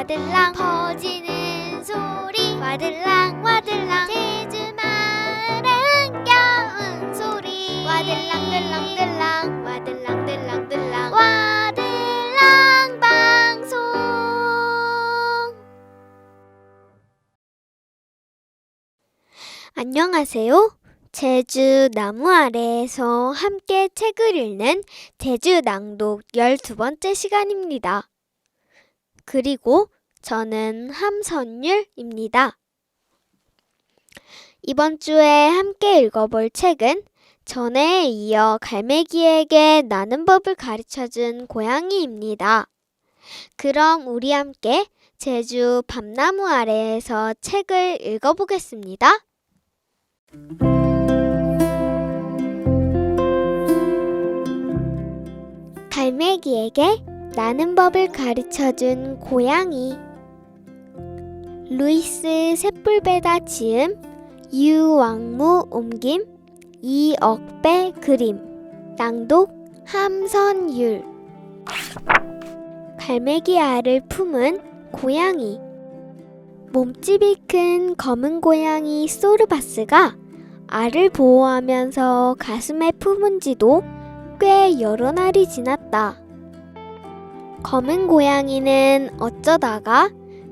와들랑 퍼지는 소리 와들랑 와들랑 제주 마을은 겨운 소리 와들랑 들랑들랑 와들랑 들랑들랑 와들랑 방송. 안녕하세요. 제주 나무 아래에서 함께 책을 읽는 제주 낭독 12번째 시간입니다. 그리고 저는 함선율입니다. 이번 주에 함께 읽어볼 책은 전에 이어 갈매기에게 나는 법을 가르쳐준 고양이입니다. 그럼 우리 함께 제주 밤나무 아래에서 책을 읽어보겠습니다. 갈매기에게 나는 법을 가르쳐준 고양이. 루이스 셋불베다 지음, 유왕무 옮김, 이억배 그림, 낭독 함선율. 갈매기 알을 품은 고양이. 몸집이 큰 검은 고양이 소르바스가 알을 보호하면서 가슴에 품은 지도 꽤 여러 날이 지났다. 검은 고양이는 어쩌다가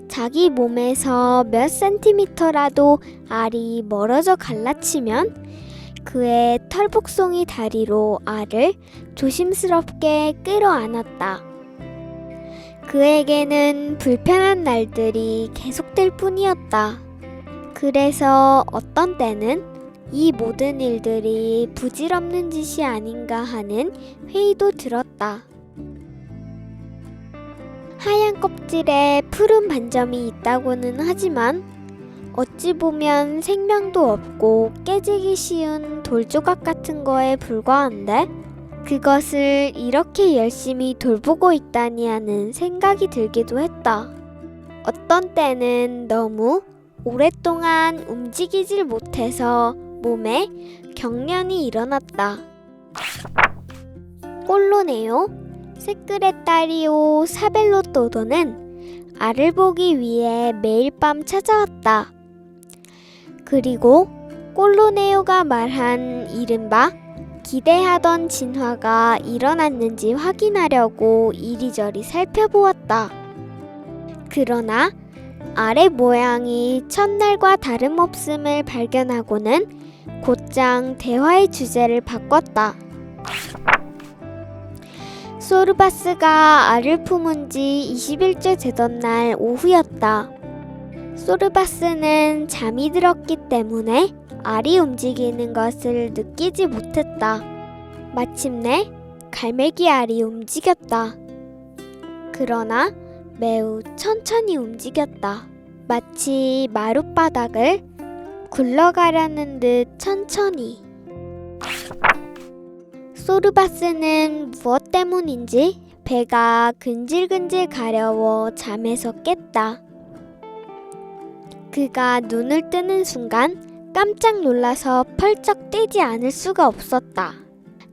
자기 몸에서 몇 센티미터라도 알이 멀어져 갈라치면 그의 털복송이 다리로 알을 조심스럽게 끌어안았다. 그에게는 불편한 날들이 계속될 뿐이었다. 그래서 어떤 때는 이 모든 일들이 부질없는 짓이 아닌가 하는 회의도 들었다. 하얀 껍질에 푸른 반점이 있다고는 하지만 어찌 보면 생명도 없고 깨지기 쉬운 돌조각 같은 거에 불과한데 그것을 이렇게 열심히 돌보고 있다니 하는 생각이 들기도 했다. 어떤 때는 너무 오랫동안 움직이질 못해서 몸에 경련이 일어났다. 꼴로네요, 세크레타리오 사벨로토도는 알을 보기 위해 매일 밤 찾아왔다. 그리고 꼴로네오가 말한 이른바 기대하던 진화가 일어났는지 확인하려고 이리저리 살펴보았다. 그러나 알의 모양이 첫날과 다름없음을 발견하고는 곧장 대화의 주제를 바꿨다. 소르바스가 알을 품은 지 20일째 되던 날 오후였다. 소르바스는 잠이 들었기 때문에 알이 움직이는 것을 느끼지 못했다. 마침내 갈매기 알이 움직였다. 그러나 매우 천천히 움직였다. 마치 마룻바닥을 굴러가려는 듯 천천히. 소르바스는 무엇 때문인지 배가 근질근질 가려워 잠에서 깼다. 그가 눈을 뜨는 순간 깜짝 놀라서 펄쩍 뛰지 않을 수가 없었다.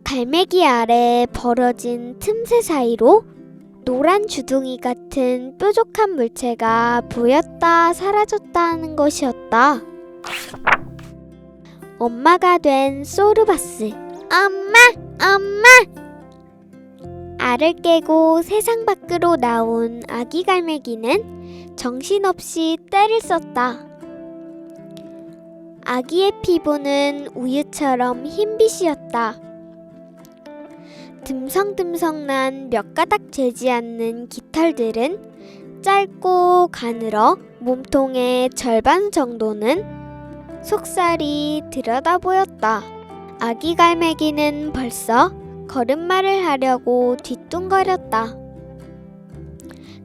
갈매기 아래 벌어진 틈새 사이로 노란 주둥이 같은 뾰족한 물체가 보였다 사라졌다 하는 것이었다. 엄마가 된 소르바스. 엄마! 엄마! 알을 깨고 세상 밖으로 나온 아기 갈매기는 정신없이 떼를 썼다. 아기의 피부는 우유처럼 흰빛이었다. 듬성듬성난 몇 가닥 되지 않는 깃털들은 짧고 가늘어 몸통의 절반 정도는 속살이 들여다 보였다. 아기 갈매기는 벌써 걸음마를 하려고 뒤뚱거렸다.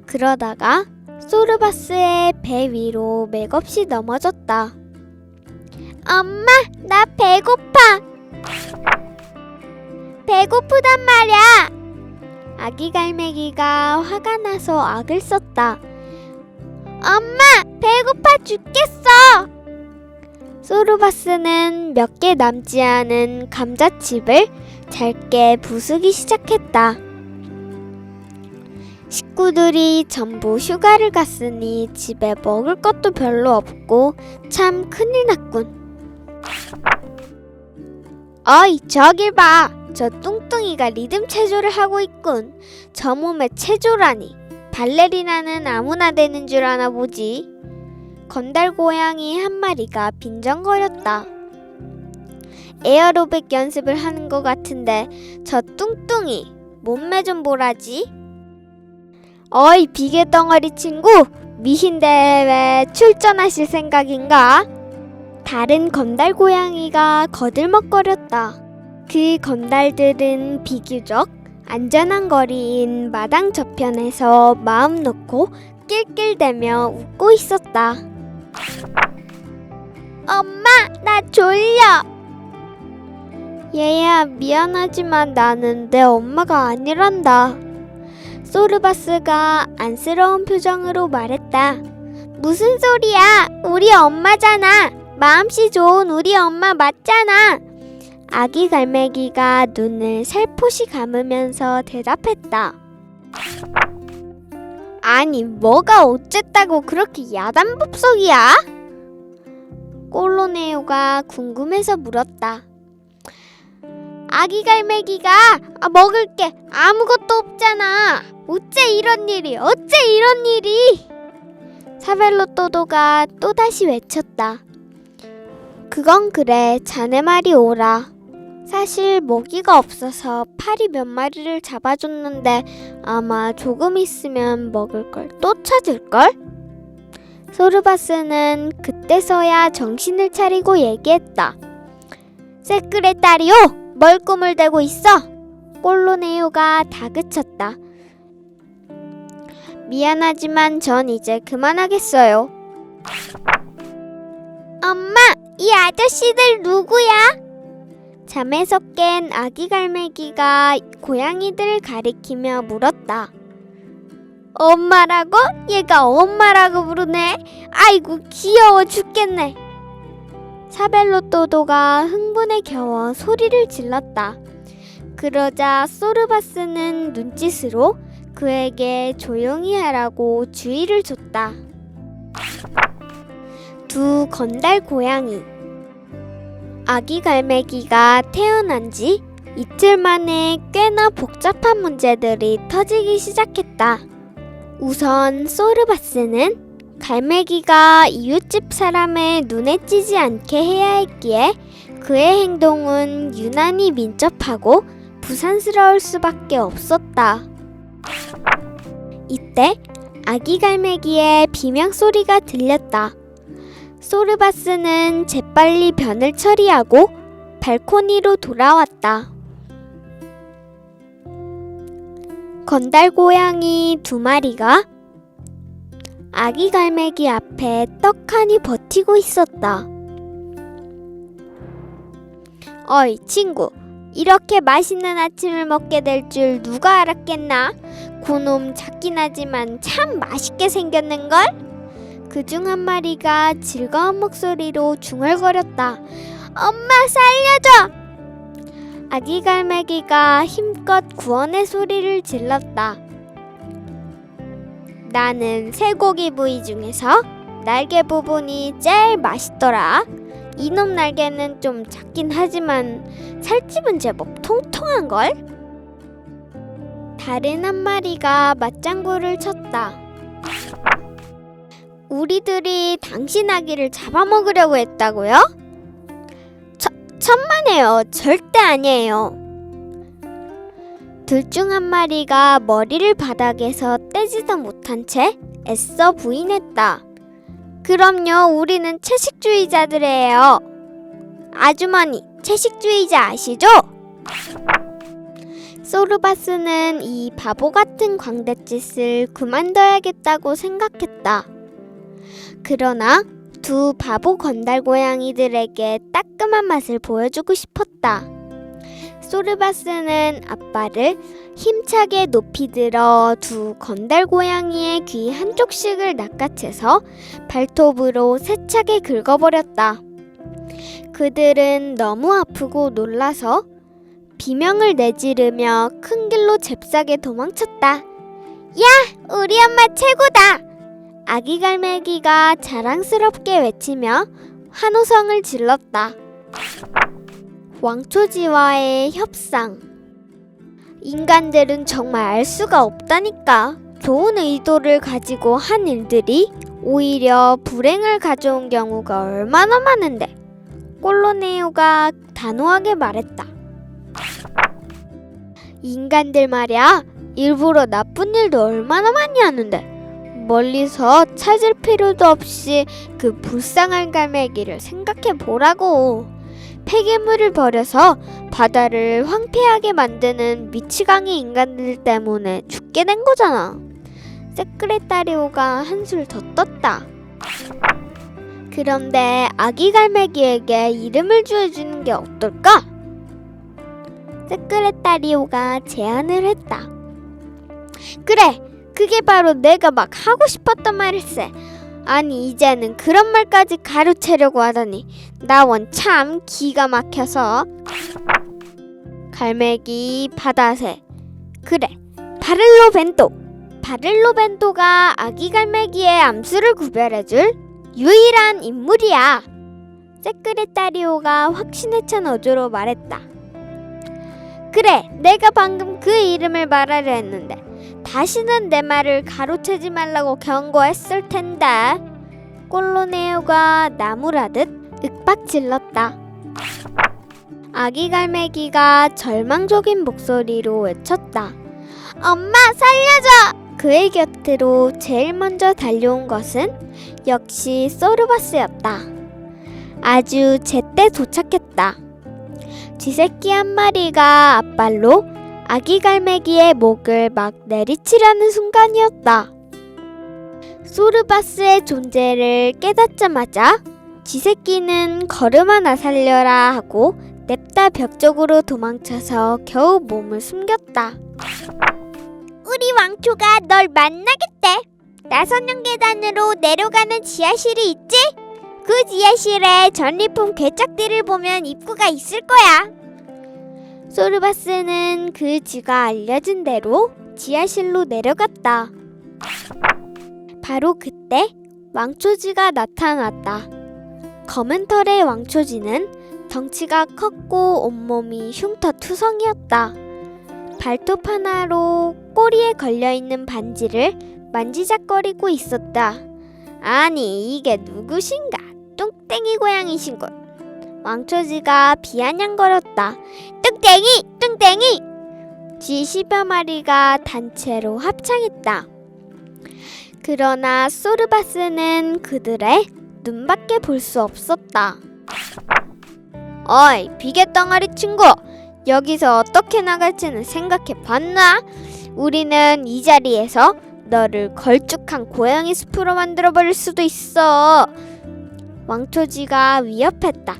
그러다가 소르바스의 배 위로 맥없이 넘어졌다. 엄마, 나 배고파! 배고프단 말이야! 아기 갈매기가 화가 나서 악을 썼다. 엄마, 배고파 죽겠어! 소르바스는 몇 개 남지 않은 감자칩을 잘게 부수기 시작했다. 식구들이 전부 휴가를 갔으니 집에 먹을 것도 별로 없고 참 큰일 났군. 어이, 저길 봐. 저 뚱뚱이가 리듬 체조를 하고 있군. 저 몸에 체조라니. 발레리나는 아무나 되는 줄 아나 보지. 건달 고양이 한 마리가 빈정거렸다. 에어로빅 연습을 하는 것 같은데 저 뚱뚱이 몸매 좀 보라지. 어이, 비계 덩어리 친구, 미신대회에 출전하실 생각인가? 다른 건달 고양이가 거들먹거렸다. 그 건달들은 비교적 안전한 거리인 마당 저편에서 마음 놓고 낄낄대며 웃고 있었다. 엄마, 나 졸려. 얘야, 미안하지만 나는 내 엄마가 아니란다. 소르바스가 안쓰러운 표정으로 말했다. 무슨 소리야? 우리 엄마잖아. 마음씨 좋은 우리 엄마 맞잖아. 아기 갈매기가 눈을 살포시 감으면서 대답했다. 아니, 뭐가 어쨌다고 그렇게 야단법석이야? 꼴로네오가 궁금해서 물었다. 아기 갈매기가 먹을 게 아무것도 없잖아. 어째 이런 일이? 사벨로또도가 또다시 외쳤다. 그건 그래, 자네 말이 옳아. 사실 먹이가 없어서 파리 몇 마리를 잡아줬는데 아마 조금 있으면 먹을 걸 또 찾을걸? 소르바스는 그때서야 정신을 차리고 얘기했다. 새끌의 딸이요, 뭘 꿈을 대고 있어? 꼴로네오가 다그쳤다. 미안하지만 전 이제 그만하겠어요. 엄마, 이 아저씨들 누구야? 잠에서 깬 아기 갈매기가 고양이들을 가리키며 물었다. 엄마라고? 얘가 엄마라고 부르네. 아이고, 귀여워 죽겠네. 사벨로또도가 흥분에 겨워 소리를 질렀다. 그러자 소르바스는 눈짓으로 그에게 조용히 하라고 주의를 줬다. 두 건달 고양이. 아기 갈매기가 태어난 지 이틀 만에 꽤나 복잡한 문제들이 터지기 시작했다. 우선 소르바스는 갈매기가 이웃집 사람의 눈에 띄지 않게 해야 했기에 그의 행동은 유난히 민첩하고 부산스러울 수밖에 없었다. 이때 아기 갈매기의 비명소리가 들렸다. 소르바스는 재빨리 변을 처리하고 발코니로 돌아왔다. 건달 고양이 두 마리가 아기 갈매기 앞에 떡하니 버티고 있었다. 어이 친구, 이렇게 맛있는 아침을 먹게 될 줄 누가 알았겠나? 그놈 작긴 하지만 참 맛있게 생겼는걸? 그중 한 마리가 즐거운 목소리로 중얼거렸다. 엄마 살려줘! 아기 갈매기가 힘껏 구원의 소리를 질렀다. 나는 쇠고기 부위 중에서 날개 부분이 제일 맛있더라. 이놈 날개는 좀 작긴 하지만 살집은 제법 통통한걸? 다른 한 마리가 맞장구를 쳤다. 우리들이 당신 아기를 잡아먹으려고 했다고요? 천만에요. 절대 아니에요. 둘 중 한 마리가 머리를 바닥에서 떼지도 못한 채 애써 부인했다. 그럼요, 우리는 채식주의자들이에요. 아주머니, 채식주의자 아시죠? 소르바스는 이 바보 같은 광대짓을 그만둬야겠다고 생각했다. 그러나 두 바보 건달 고양이들에게 따끔한 맛을 보여주고 싶었다. 소르바스는 앞발을 힘차게 높이 들어 두 건달 고양이의 귀 한쪽씩을 낚아채서 발톱으로 세차게 긁어버렸다. 그들은 너무 아프고 놀라서 비명을 내지르며 큰 길로 잽싸게 도망쳤다. 야, 우리 엄마 최고다! 아기 갈매기가 자랑스럽게 외치며 환호성을 질렀다. 왕초지와의 협상. 인간들은 정말 알 수가 없다니까. 좋은 의도를 가지고 한 일들이 오히려 불행을 가져온 경우가 얼마나 많은데. 꼴로네오가 단호하게 말했다. 인간들 말이야, 일부러 나쁜 일도 얼마나 많이 하는데 멀리서 찾을 필요도 없이 그 불쌍한 갈매기를 생각해 보라고. 폐기물을 버려서 바다를 황폐하게 만드는 미치광이 인간들 때문에 죽게 된 거잖아. 세크레타리오가 한술 더 떴다. 그런데 아기 갈매기에게 이름을 지어주는 게 어떨까? 세크레타리오가 제안을 했다. 그래! 그게 바로 내가 막 하고 싶었던 말일세. 아니 이제는 그런 말까지 가르치려고 하다니 나 원 참 기가 막혀서. 갈매기 바다새. 그래, 바를로벤토. 바를로벤토가 아기 갈매기의 암수를 구별해줄 유일한 인물이야. 세크레타리오가 확신에 찬 어조로 말했다. 그래, 내가 방금 그 이름을 말하려 했는데 다시는 내 말을 가로채지 말라고 경고했을 텐데. 꼴로네오가 나무라듯 윽박질렀다. 아기 갈매기가 절망적인 목소리로 외쳤다. 엄마 살려줘! 그의 곁으로 제일 먼저 달려온 것은 역시 소르바스였다. 아주 제때 도착했다. 쥐새끼 한 마리가 앞발로 아기 갈매기의 목을 막 내리치려는 순간이었다. 소르바스의 존재를 깨닫자마자 쥐새끼는 걸음 하나 살려라 하고 냅다 벽 쪽으로 도망쳐서 겨우 몸을 숨겼다. 우리 왕초가 널 만나겠대. 나선형 계단으로 내려가는 지하실이 있지? 그 지하실에 전리품 괴짝들을 보면 입구가 있을 거야. 소르바스는 그 쥐가 알려준 대로 지하실로 내려갔다. 바로 그때 왕초쥐가 나타났다. 검은 털의 왕초쥐는 덩치가 컸고 온몸이 흉터투성이었다. 발톱 하나로 꼬리에 걸려있는 반지를 만지작거리고 있었다. 아니 이게 누구신가? 뚱땡이 고양이신걸. 왕초쥐가 비아냥거렸다. 뚱땡이! 뚱땡이! 쥐 10여 마리가 단체로 합창했다. 그러나 소르바스는 그들의 눈밖에 볼 수 없었다. 어이 비계덩어리 친구! 여기서 어떻게 나갈지는 생각해 봤나? 우리는 이 자리에서 너를 걸쭉한 고양이 숲으로 만들어버릴 수도 있어. 왕초쥐가 위협했다.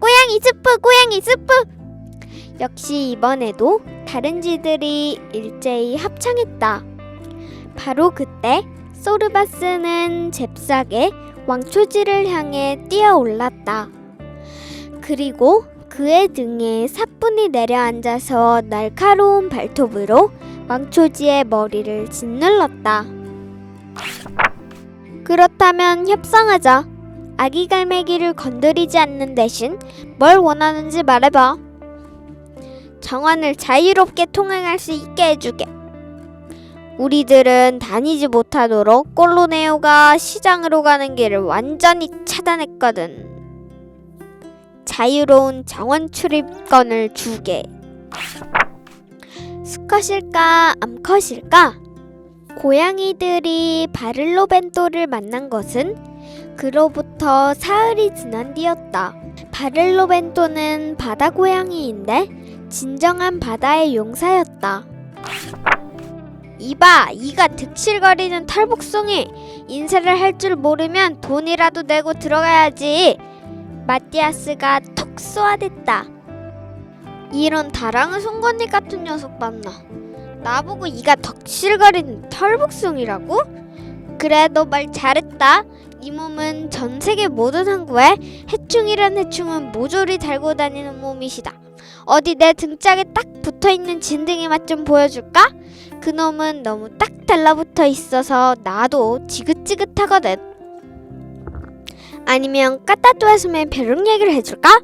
고양이 스프! 고양이 스프! 역시 이번에도 다른 쥐들이 일제히 합창했다. 바로 그때 소르바스는 잽싸게 왕초쥐를 향해 뛰어올랐다. 그리고 그의 등에 사뿐히 내려앉아서 날카로운 발톱으로 왕초쥐의 머리를 짓눌렀다. 그렇다면 협상하자. 아기 갈매기를 건드리지 않는 대신 뭘 원하는지 말해봐. 정원을 자유롭게 통행할 수 있게 해주게. 우리들은 다니지 못하도록 꼴로네오가 시장으로 가는 길을 완전히 차단했거든. 자유로운 정원 출입권을 주게. 수컷일까 암컷일까? 고양이들이 바를로벤토를 만난 것은 그로부터 사흘이 지난 뒤였다. 바를로벤토는 바다 고양이인데 진정한 바다의 용사였다. 이봐, 이가 득실거리는 털복숭이. 인사를 할 줄 모르면 돈이라도 내고 들어가야지. 마티아스가 톡 쏘아댔다. 이런 다랑은 송곳니 같은 녀석 봤나? 나보고 이가 덕실거리는 털복숭이라고? 그래, 너 말 잘했다. 이 몸은 전 세계 모든 항구에 해충이란 해충은 모조리 달고 다니는 몸이시다. 어디 내 등짝에 딱 붙어있는 진드기 맛 좀 보여줄까? 그놈은 너무 딱 달라붙어 있어서 나도 지긋지긋하거든. 아니면 까따뚜아숨의 벼룩 얘기를 해줄까?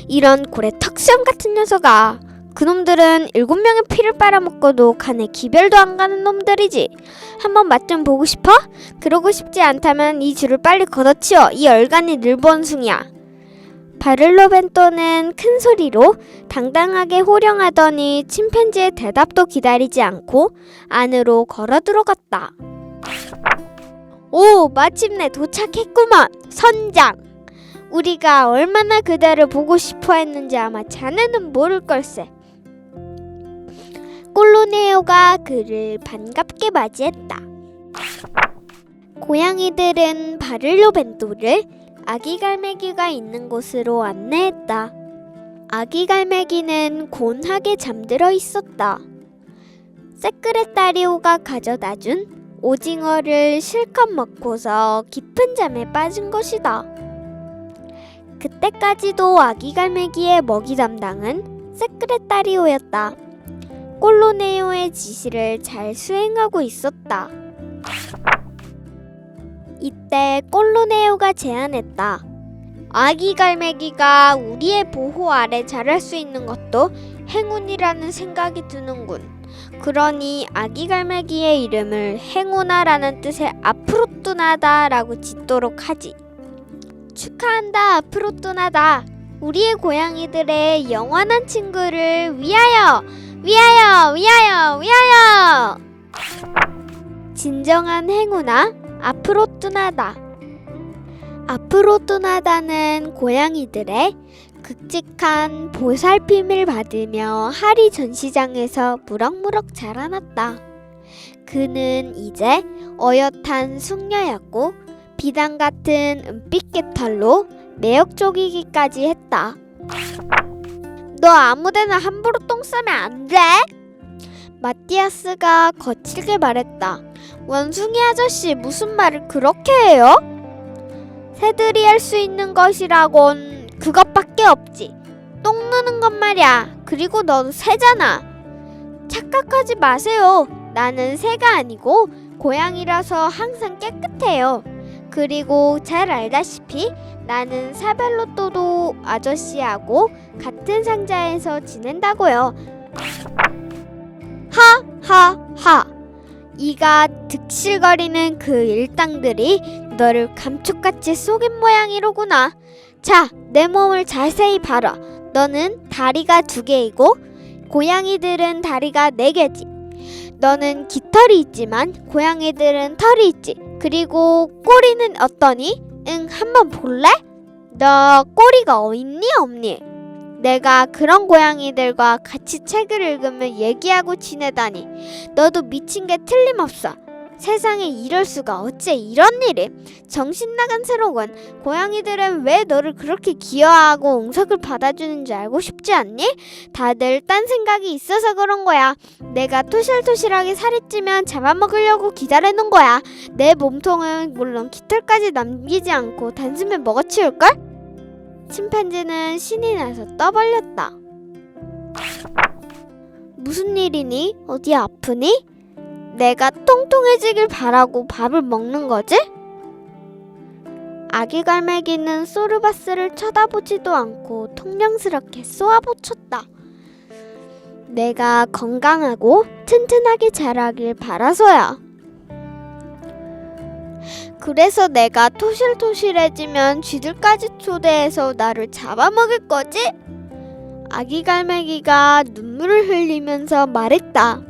이런 고래 턱수염 같은 녀석아. 그놈들은 7명의 피를 빨아먹고도 간에 기별도 안 가는 놈들이지. 한번 맛 좀 보고 싶어? 그러고 싶지 않다면 이 줄을 빨리 걷어치워. 이 얼간이 늘본숭이야. 바를로벤토는 큰 소리로 당당하게 호령하더니 침팬지의 대답도 기다리지 않고 안으로 걸어 들어갔다. 오, 마침내 도착했구먼. 선장. 우리가 얼마나 그대를 보고 싶어 했는지 아마 자네는 모를 걸세. 꼴로네오가 그를 반갑게 맞이했다. 고양이들은 바를로벤토를 아기 갈매기가 있는 곳으로 안내했다. 아기 갈매기는 곤하게 잠들어 있었다. 세크레타리오가 가져다준 오징어를 실컷 먹고서 깊은 잠에 빠진 것이다. 그때까지도 아기 갈매기의 먹이 담당은 세크레타리오였다. 꼴로네오의 지시를 잘 수행하고 있었다. 이때 꼴로네오가 제안했다. 아기 갈매기가 우리의 보호 아래 자랄 수 있는 것도 행운이라는 생각이 드는군. 그러니 아기 갈매기의 이름을 행운아라는 뜻의 아프로뚜나다라고 짓도록 하지. 축하한다, 아프로뚜나다. 우리의 고양이들의 영원한 친구를 위하여! 위하여! 위하여! 위하여! 진정한 행운아, 아프로뚜나다. 아프로뚜나다는 고양이들의 굵직한 보살핌을 받으며 하리 전시장에서 무럭무럭 자라났다. 그는 이제 어엿한 숙녀였고 비단 같은 은빛개 털로 매역 쪼기기까지 했다. 너 아무데나 함부로 똥 싸면 안 돼! 마티아스가 거칠게 말했다. 원숭이 아저씨, 무슨 말을 그렇게 해요? 새들이 할 수 있는 것이라곤 그것밖에 없지. 똥 누는 것 말이야. 그리고 너도 새잖아. 착각하지 마세요. 나는 새가 아니고 고양이라서 항상 깨끗해요. 그리고 잘 알다시피 나는 사벨로또도 아저씨하고 같은 상자에서 지낸다고요. 하하하. 이가 득실거리는 그 일당들이 너를 감쪽같이 속인 모양이로구나. 자, 내 몸을 자세히 봐라. 너는 다리가 2개이고 고양이들은 다리가 4개지. 너는 깃털이 있지만 고양이들은 털이 있지. 그리고 꼬리는 어떠니? 응, 한번 볼래? 너 꼬리가 있니 없니? 내가 그런 고양이들과 같이 책을 읽으며 얘기하고 지내다니. 너도 미친 게 틀림없어. 세상에 이럴 수가. 어째 이런 일이? 정신 나간 새로군. 고양이들은 왜 너를 그렇게 귀여워하고 응석을 받아주는지 알고 싶지 않니? 다들 딴 생각이 있어서 그런 거야. 내가 토실토실하게 살이 찌면 잡아먹으려고 기다리는 거야. 내 몸통은 물론 깃털까지 남기지 않고 단숨에 먹어치울걸? 침팬지는 신이 나서 떠벌렸다. 무슨 일이니? 어디 아프니? 내가 통통해지길 바라고 밥을 먹는 거지? 아기 갈매기는 소르바스를 쳐다보지도 않고 통령스럽게 쏘아붙였다. 내가 건강하고 튼튼하게 자라길 바라서야. 그래서 내가 토실토실해지면 쥐들까지 초대해서 나를 잡아먹을 거지? 아기 갈매기가 눈물을 흘리면서 말했다.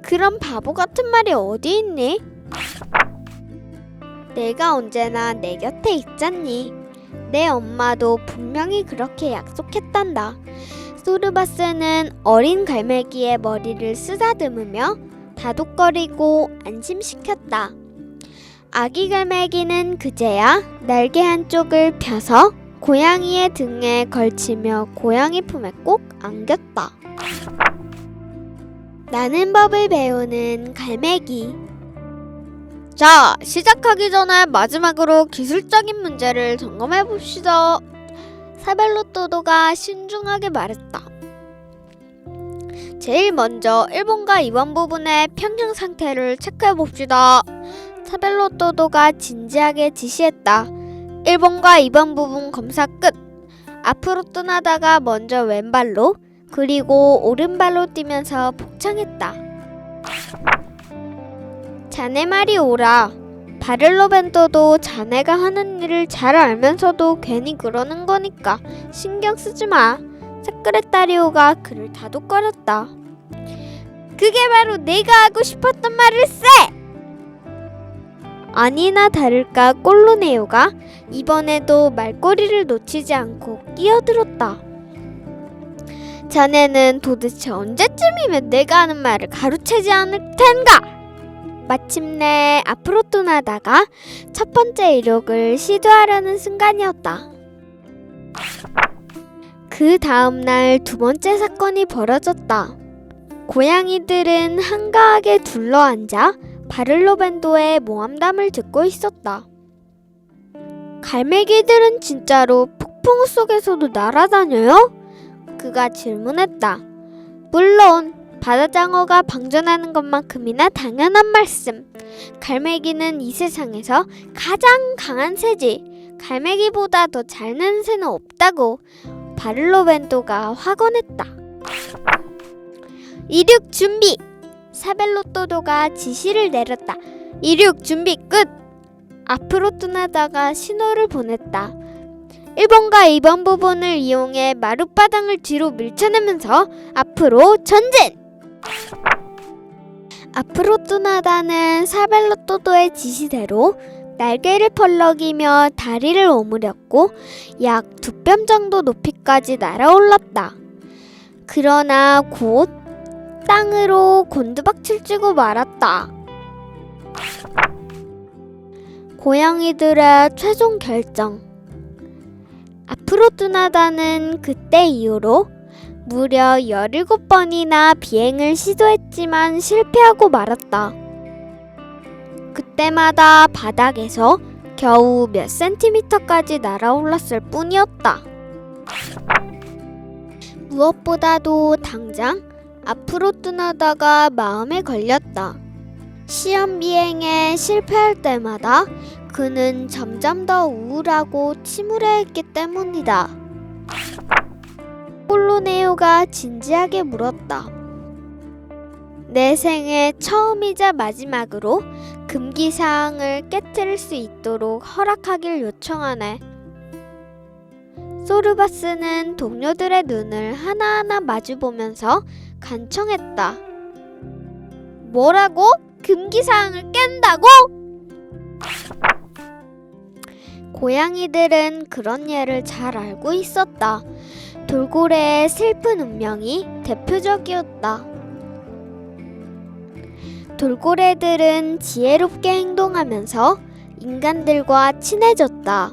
그런 바보 같은 말이 어디 있니? 내가 언제나 내 곁에 있잖니. 내 엄마도 분명히 그렇게 약속했단다. 소르바스는 어린 갈매기의 머리를 쓰다듬으며 다독거리고 안심시켰다. 아기 갈매기는 그제야 날개 한쪽을 펴서 고양이의 등에 걸치며 고양이 품에 꼭 안겼다. 나는 법을 배우는 갈매기. 자, 시작하기 전에 마지막으로 기술적인 문제를 점검해 봅시다. 사벨로또도가 신중하게 말했다. 제일 먼저 1번과 2번 부분의 평형 상태를 체크해 봅시다. 사벨로또도가 진지하게 지시했다. 1번과 2번 부분 검사 끝. 앞으로 떠나다가 먼저 왼발로 그리고 오른발로 뛰면서 복창했다. 자네 말이 옳아. 바를로벤토도 자네가 하는 일을 잘 알면서도 괜히 그러는 거니까 신경 쓰지 마. 세크레타리오가 그를 다독거렸다. 그게 바로 내가 하고 싶었던 말일세! 아니나 다를까 꼴로네오가 이번에도 말꼬리를 놓치지 않고 끼어들었다. 자네는 도대체 언제쯤이면 내가 하는 말을 가로채지 않을 텐가? 마침내 앞으로 떠나다가 첫 번째 이륙을 시도하려는 순간이었다. 그 다음날 두 번째 사건이 벌어졌다. 고양이들은 한가하게 둘러앉아 바를로벤도의 모함담을 듣고 있었다. 갈매기들은 진짜로 폭풍우 속에서도 날아다녀요? 그가 질문했다. 물론 바다장어가 방전하는 것만큼이나 당연한 말씀. 갈매기는 이 세상에서 가장 강한 새지. 갈매기보다 더 잘 나는 새는 없다고 바를로벤도가 확언했다. 이륙 준비! 사벨로또도가 지시를 내렸다. 이륙 준비 끝! 앞으로 떠나다가 신호를 보냈다. 1번과 2번 부분을 이용해 마룻바닥을 뒤로 밀쳐내면서 앞으로 전진! 앞으로 떠나다는 사벨로또도의 지시대로 날개를 펄럭이며 다리를 오므렸고 약 2뼘 정도 높이까지 날아올랐다. 그러나 곧 땅으로 곤두박질 치고 말았다. 고양이들의 최종 결정. 앞으로 떠나다는 그때 이후로 무려 17번이나 비행을 시도했지만 실패하고 말았다. 그때마다 바닥에서 겨우 몇 센티미터까지 날아올랐을 뿐이었다. 무엇보다도 당장 앞으로 떠나다가 마음에 걸렸다. 시험 비행에 실패할 때마다 그는 점점 더 우울하고 침울해했기 때문이다. 폴로네오가 진지하게 물었다. 내 생애 처음이자 마지막으로 금기사항을 깨뜨릴 수 있도록 허락하길 요청하네. 소르바스는 동료들의 눈을 하나하나 마주보면서 간청했다. 뭐라고? 금기사항을 깬다고? 고양이들은 그런 예를 잘 알고 있었다. 돌고래의 슬픈 운명이 대표적이었다. 돌고래들은 지혜롭게 행동하면서 인간들과 친해졌다.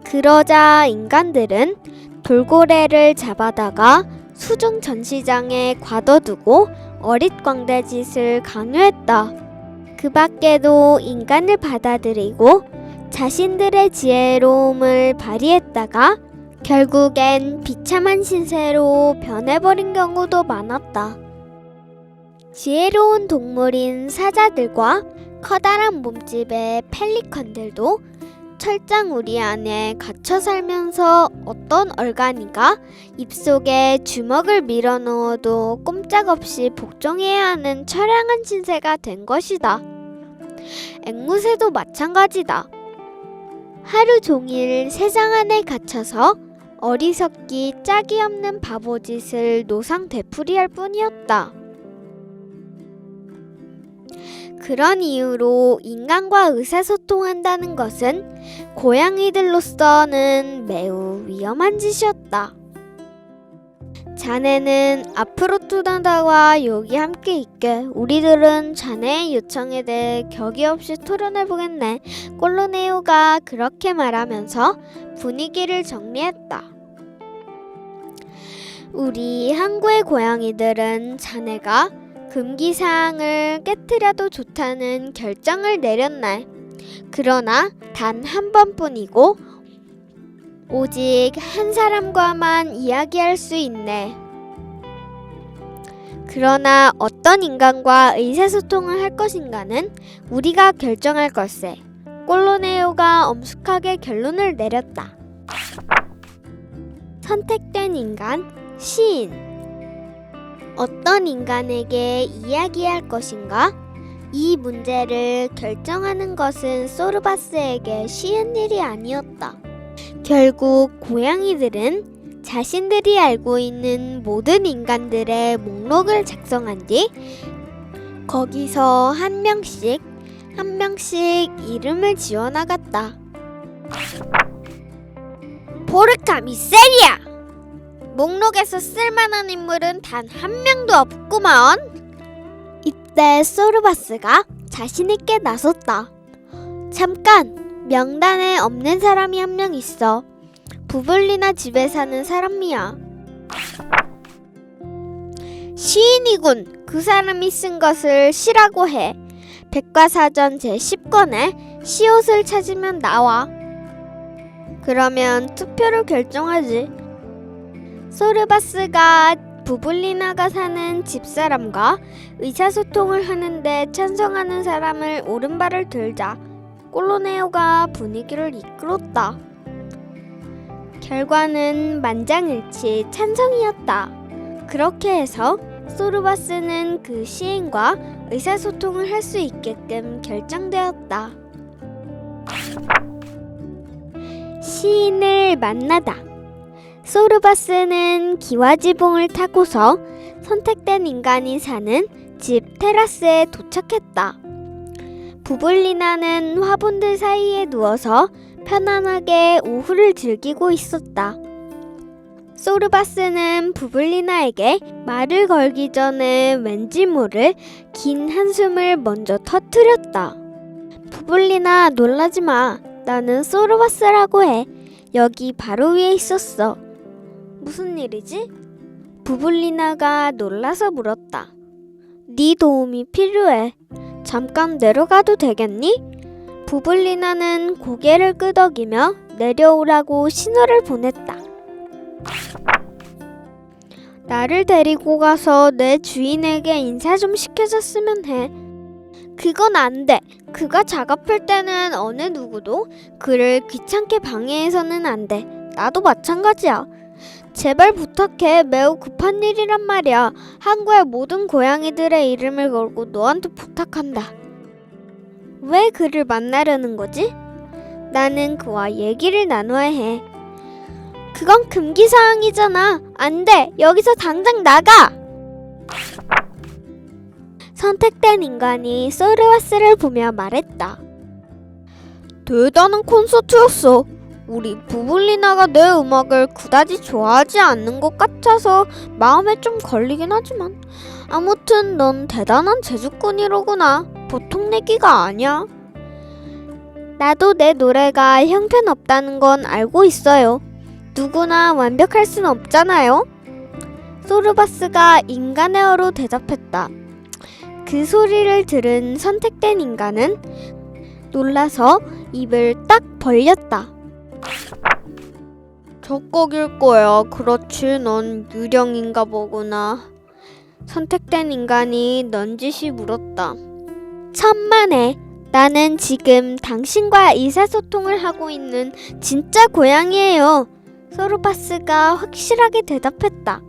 그러자 인간들은 돌고래를 잡아다가 수중 전시장에 가둬두고 어릿광대짓을 강요했다. 그 밖에도 인간을 받아들이고 자신들의 지혜로움을 발휘했다가 결국엔 비참한 신세로 변해버린 경우도 많았다. 지혜로운 동물인 사자들과 커다란 몸집의 펠리컨들도 철장 우리 안에 갇혀 살면서 어떤 얼간이가 입속에 주먹을 밀어넣어도 꼼짝없이 복종해야 하는 처량한 신세가 된 것이다. 앵무새도 마찬가지다. 하루 종일 새장 안에 갇혀서 어리석기 짝이 없는 바보짓을 노상되풀이할 뿐이었다. 그런 이유로 인간과 의사소통한다는 것은 고양이들로서는 매우 위험한 짓이었다. 자네는 앞으로 떠나다와 여기 함께 있게. 우리들은 자네의 요청에 대해 격이 없이 토론해보겠네. 꼴로네오가 그렇게 말하면서 분위기를 정리했다. 우리 항구의 고양이들은 자네가 금기사항을 깨트려도 좋다는 결정을 내렸네. 그러나 단 한 번뿐이고 오직 한 사람과만 이야기할 수 있네. 그러나 어떤 인간과 의사소통을 할 것인가는 우리가 결정할 걸세. 꼴로네오가 엄숙하게 결론을 내렸다. 선택된 인간, 시인. 어떤 인간에게 이야기할 것인가? 이 문제를 결정하는 것은 소르바스에게 쉬운 일이 아니었다. 결국 고양이들은 자신들이 알고 있는 모든 인간들의 목록을 작성한 뒤 거기서 한 명씩 이름을 지어나갔다. 포르카 미세리아! 목록에서 쓸만한 인물은 단 한 명도 없구먼. 이때 소르바스가 자신있게 나섰다. 잠깐! 명단에 없는 사람이 한 명 있어. 부블리나 집에 사는 사람이야. 시인이군. 그 사람이 쓴 것을 시라고 해. 백과사전 제10권에 시옷을 찾으면 나와. 그러면 투표로 결정하지. 소르바스가 부블리나가 사는 집사람과 의사소통을 하는데 찬성하는 사람을 오른발을 들자 꼴로네오가 분위기를 이끌었다. 결과는 만장일치 찬성이었다. 그렇게 해서 소르바스는 그 시인과 의사소통을 할 수 있게끔 결정되었다. 시인을 만나다. 소르바스는 기와지봉을 타고서 선택된 인간이 사는 집 테라스에 도착했다. 부블리나는 화분들 사이에 누워서 편안하게 오후를 즐기고 있었다. 소르바스는 부블리나에게 말을 걸기 전에 왠지 모를 긴 한숨을 먼저 터뜨렸다. 부블리나, 놀라지 마. 나는 소르바스라고 해. 여기 바로 위에 있었어. 무슨 일이지? 부블리나가 놀라서 물었다. 네 도움이 필요해. 잠깐 내려가도 되겠니? 부블리나는 고개를 끄덕이며 내려오라고 신호를 보냈다. 나를 데리고 가서 내 주인에게 인사 좀 시켜줬으면 해. 그건 안 돼. 그가 작업할 때는 어느 누구도 그를 귀찮게 방해해서는 안 돼. 나도 마찬가지야. 제발 부탁해. 매우 급한 일이란 말이야. 항구의 모든 고양이들의 이름을 걸고 너한테 부탁한다. 왜 그를 만나려는 거지? 나는 그와 얘기를 나눠야 해. 그건 금기사항이잖아. 안 돼. 여기서 당장 나가. 선택된 인간이 소르바스를 보며 말했다. 대단한 콘서트였어. 우리 부블리나가 내 음악을 그다지 좋아하지 않는 것 같아서 마음에 좀 걸리긴 하지만 아무튼 넌 대단한 재주꾼이로구나. 보통 내기가 아니야. 나도 내 노래가 형편없다는 건 알고 있어요. 누구나 완벽할 순 없잖아요. 소르바스가 인간어로 대답했다. 그 소리를 들은 선택된 인간은 놀라서 입을 딱 벌렸다. 적곡일 거야. 그렇지, 넌 유령인가 보구나. 선택된 인간이 넌지시 물었다. 천만에, 나는 지금 당신과 의사소통을 하고 있는 진짜 고양이에요. 소르바스가 확실하게 대답했다.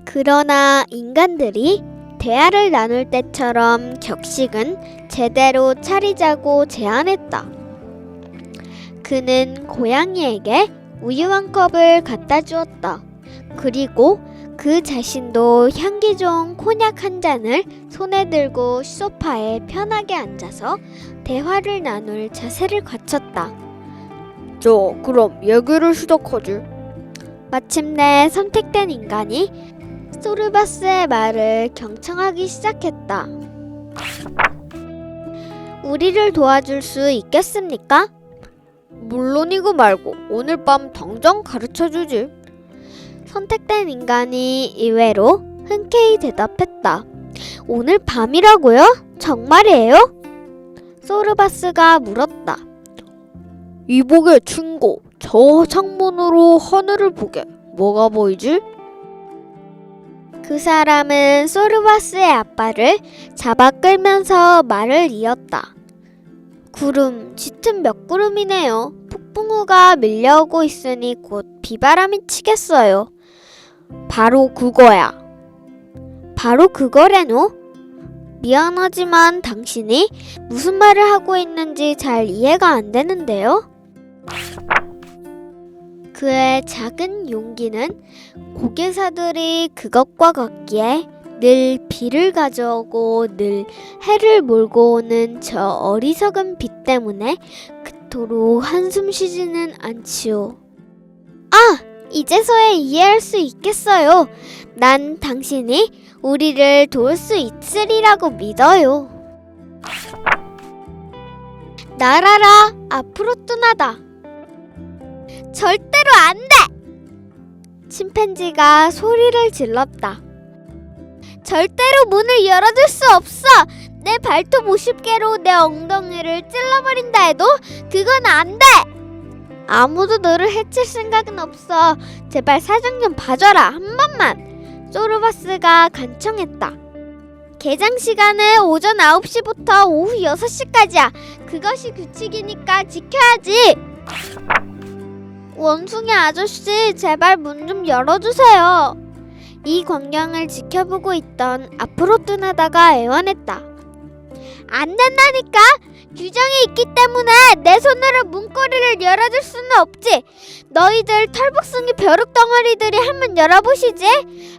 그러나 인간들이 대화를 나눌 때처럼 격식은 제대로 차리자고 제안했다. 그는 고양이에게 우유 한 컵을 갖다 주었다. 그리고 그 자신도 향기 좋은 코냑 한 잔을 손에 들고 소파에 편하게 앉아서 대화를 나눌 자세를 갖췄다. 자, 그럼 얘기를 시작하지. 마침내 선택된 인간이 소르바스의 말을 경청하기 시작했다. 우리를 도와줄 수 있겠습니까? 물론이고 말고 오늘 밤 당장 가르쳐주지. 선택된 인간이 이외로 흔쾌히 대답했다. 오늘 밤이라고요? 정말이에요? 소르바스가 물었다. 이복의 친구, 저 창문으로 하늘을 보게. 뭐가 보이지? 그 사람은 소르바스의 아빠를 잡아 끌면서 말을 이었다. 구름, 짙은 몇 구름이네요. 폭풍우가 밀려오고 있으니 곧 비바람이 치겠어요. 바로 그거야. 바로 그거래노? 미안하지만 당신이 무슨 말을 하고 있는지 잘 이해가 안 되는데요? 그의 작은 용기는 고개사들이 그것과 같기에 늘 비를 가져오고 늘 해를 몰고 오는 저 어리석은 비 때문에 그토록 한숨 쉬지는 않지요. 아! 이제서야 이해할 수 있겠어요. 난 당신이 우리를 도울 수 있으리라고 믿어요. 날아라, 앞으로 떠나다. 절대로 안 돼! 침팬지가 소리를 질렀다. 절대로 문을 열어줄 수 없어! 내 발톱 50개로 내 엉덩이를 찔러버린다 해도 그건 안 돼! 아무도 너를 해칠 생각은 없어. 제발 사정 좀 봐줘라, 한 번만. 소르바스가 간청했다. 개장 시간은 오전 9시부터 오후 6시까지야. 그것이 규칙이니까 지켜야지. 원숭이 아저씨, 제발 문 좀 열어주세요. 이 광경을 지켜보고 있던 앞으로 떠나다가 애원했다. 안 된다니까? 규정이 있기 때문에 내 손으로 문고리를 열어줄 수는 없지. 너희들 털복숭이 벼룩덩어리들이 한번 열어보시지.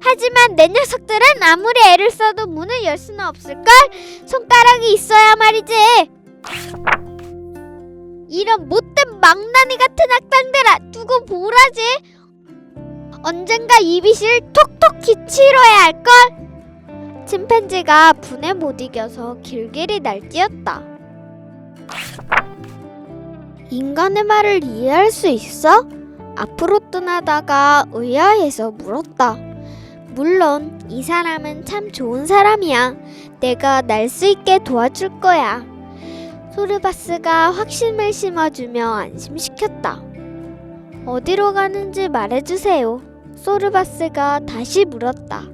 하지만 내 녀석들은 아무리 애를 써도 문을 열 수는 없을걸? 손가락이 있어야 말이지. 이런 못된 망나니 같은 악당들아, 두고 보라지. 언젠가 이 빚을 톡톡히 치러야 할걸? 침팬지가 분에 못 이겨서 길길이 날뛰었다. 인간의 말을 이해할 수 있어? 앞으로 떠나다가 의아해서 물었다. 물론 이 사람은 참 좋은 사람이야. 내가 날 수 있게 도와줄 거야. 소르바스가 확신을 심어주며 안심시켰다. 어디로 가는지 말해주세요. 소르바스가 다시 물었다.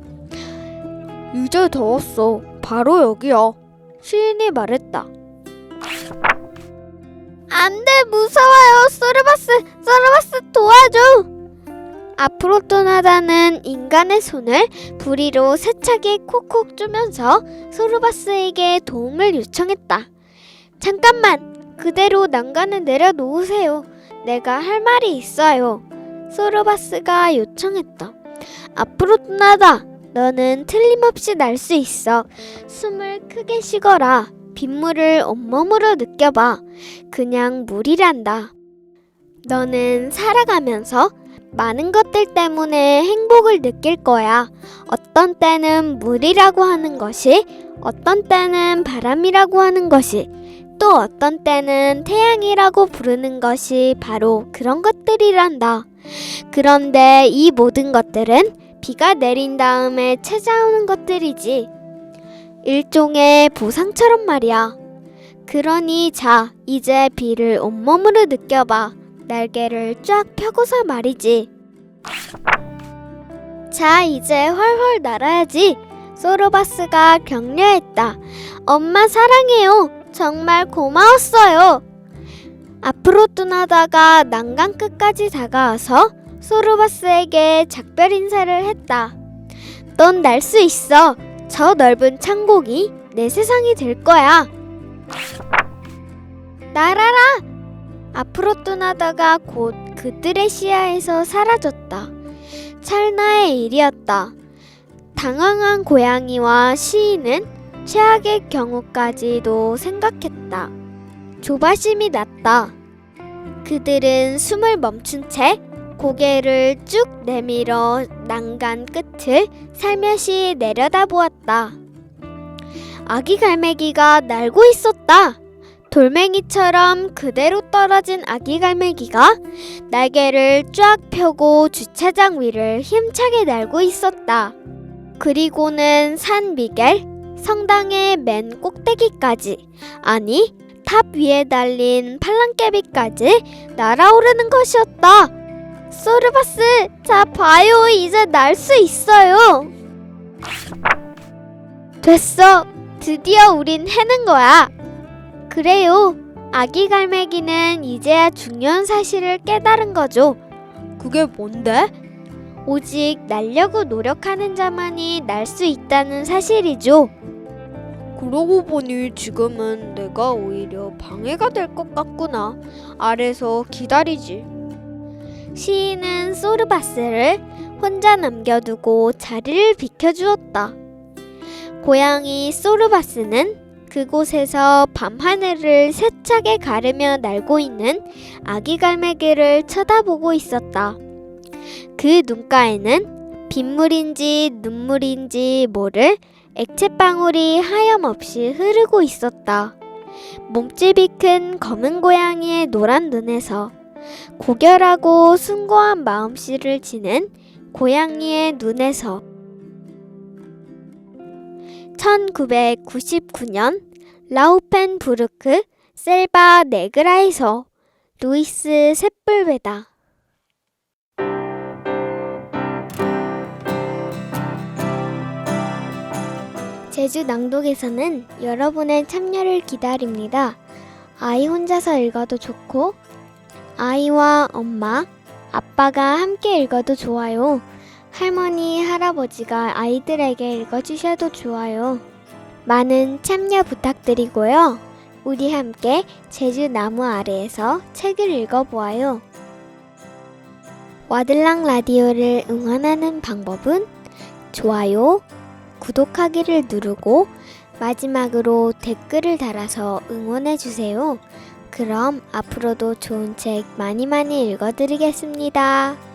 이제 다 왔어. 바로 여기야. 시인이 말했다. 안돼, 무서워요. 소르바스 도와줘. 앞으로 떠나다는 인간의 손을 부리로 세차게 콕콕 쪼면서 소르바스에게 도움을 요청했다. 잠깐만, 그대로 난간을 내려놓으세요. 내가 할 말이 있어요. 소르바스가 요청했다. 앞으로 떠나다. 너는 틀림없이 날 수 있어. 숨을 크게 쉬거라. 빗물을 온몸으로 느껴봐. 그냥 물이란다. 너는 살아가면서 많은 것들 때문에 행복을 느낄 거야. 어떤 때는 물이라고 하는 것이, 어떤 때는 바람이라고 하는 것이, 또 어떤 때는 태양이라고 부르는 것이 바로 그런 것들이란다. 그런데 이 모든 것들은 비가 내린 다음에 찾아오는 것들이지. 일종의 보상처럼 말이야. 그러니 자, 이제 비를 온몸으로 느껴봐. 날개를 쫙 펴고서 말이지. 자, 이제 훨훨 날아야지. 소르바스가 격려했다. 엄마 사랑해요. 정말 고마웠어요. 앞으로 떠나다가 난간 끝까지 다가와서 소르바스에게 작별 인사를 했다. 넌 날 수 있어. 저 넓은 창공이 내 세상이 될 거야. 날아라! 앞으로 떠나다가 곧 그들의 시야에서 사라졌다. 찰나의 일이었다. 당황한 고양이와 시인은 최악의 경우까지도 생각했다. 조바심이 났다. 그들은 숨을 멈춘 채 고개를 쭉 내밀어 난간 끝을 살며시 내려다보았다. 아기 갈매기가 날고 있었다. 돌멩이처럼 그대로 떨어진 아기 갈매기가 날개를 쫙 펴고 주차장 위를 힘차게 날고 있었다. 그리고는 산 미겔, 성당의 맨 꼭대기까지, 아니 탑 위에 달린 팔랑개비까지 날아오르는 것이었다. 소르바스, 자 봐요. 이제 날 수 있어요. 됐어! 드디어 우린 해낸 거야! 그래요. 아기 갈매기는 이제야 중요한 사실을 깨달은 거죠. 그게 뭔데? 오직 날려고 노력하는 자만이 날 수 있다는 사실이죠. 그러고 보니 지금은 내가 오히려 방해가 될 것 같구나. 아래서 기다리지. 시인은 소르바스를 혼자 남겨두고 자리를 비켜주었다. 고양이 소르바스는 그곳에서 밤하늘을 세차게 가르며 날고 있는 아기 갈매기를 쳐다보고 있었다. 그 눈가에는 빗물인지 눈물인지 모를 액체방울이 하염없이 흐르고 있었다. 몸집이 큰 검은 고양이의 노란 눈에서 고결하고 숭고한 마음씨를 지닌 고양이의 눈에서 1999년 라우펜부르크 셀바 네그라에서 루이스 세뿔베다. 제주 낭독에서는 여러분의 참여를 기다립니다. 아이 혼자서 읽어도 좋고 아이와 엄마, 아빠가 함께 읽어도 좋아요. 할머니, 할아버지가 아이들에게 읽어주셔도 좋아요. 많은 참여 부탁드리고요. 우리 함께 제주 나무 아래에서 책을 읽어보아요. 와들랑 라디오를 응원하는 방법은 좋아요, 구독하기를 누르고 마지막으로 댓글을 달아서 응원해주세요. 그럼 앞으로도 좋은 책 많이 읽어드리겠습니다.